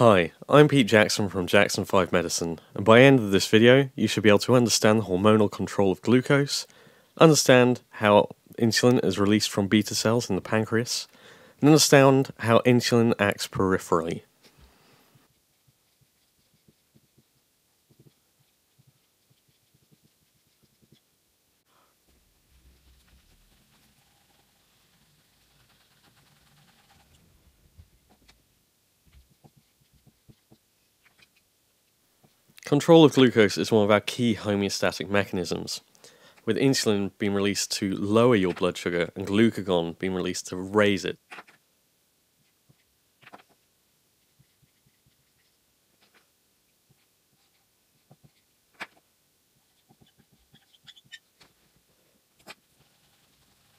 Hi, I'm Pete Jackson from Jackson 5 Medicine, and by the end of this video, you should be able to understand the hormonal control of glucose, understand how insulin is released from beta cells in the pancreas, and understand how insulin acts peripherally. Control of glucose is one of our key homeostatic mechanisms, with insulin being released to lower your blood sugar and glucagon being released to raise it.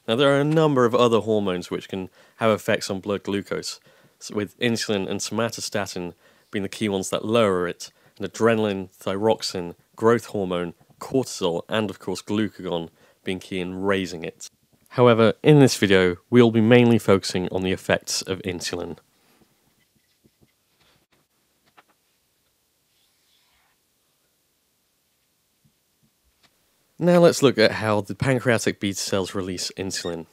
Now, there are a number of other hormones which can have effects on blood glucose, with insulin and somatostatin being the key ones that lower it, and adrenaline, thyroxine, growth hormone, cortisol, and of course glucagon being key in raising it. However, in this video, we'll be mainly focusing on the effects of insulin. Now let's look at how the pancreatic beta cells release insulin.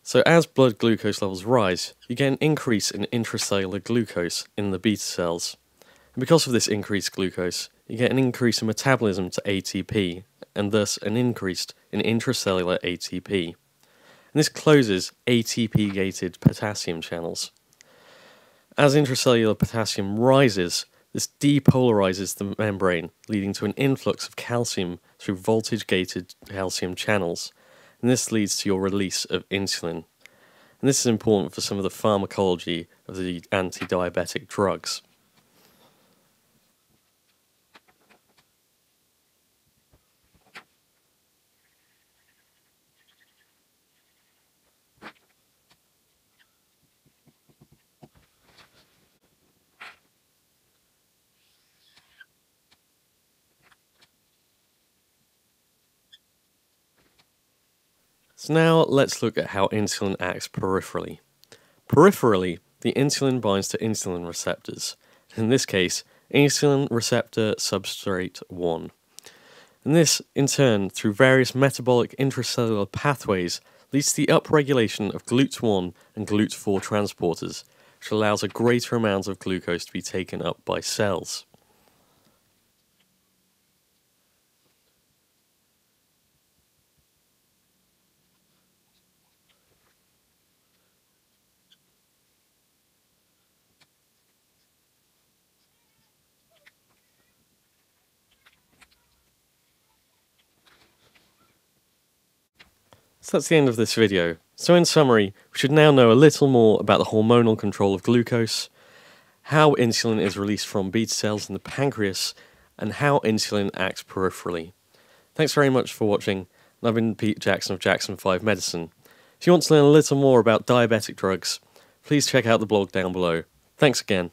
So as blood glucose levels rise, you get an increase in intracellular glucose in the beta cells. And because of this increased glucose, you get an increase in metabolism to ATP, and thus an increase in intracellular ATP. And this closes ATP-gated potassium channels. As intracellular potassium rises, this depolarizes the membrane, leading to an influx of calcium through voltage-gated calcium channels, and this leads to your release of insulin. And this is important for some of the pharmacology of the anti-diabetic drugs. So now let's look at how insulin acts peripherally. Peripherally, the insulin binds to insulin receptors, in this case, insulin receptor substrate 1. And this, in turn, through various metabolic intracellular pathways, leads to the upregulation of GLUT1 and GLUT4 transporters, which allows a greater amount of glucose to be taken up by cells. So that's the end of this video. So in summary, we should now know a little more about the hormonal control of glucose, how insulin is released from beta cells in the pancreas, and how insulin acts peripherally. Thanks very much for watching, and I've been Pete Jackson of Jackson 5 Medicine. If you want to learn a little more about diabetic drugs, please check out the blog down below. Thanks again.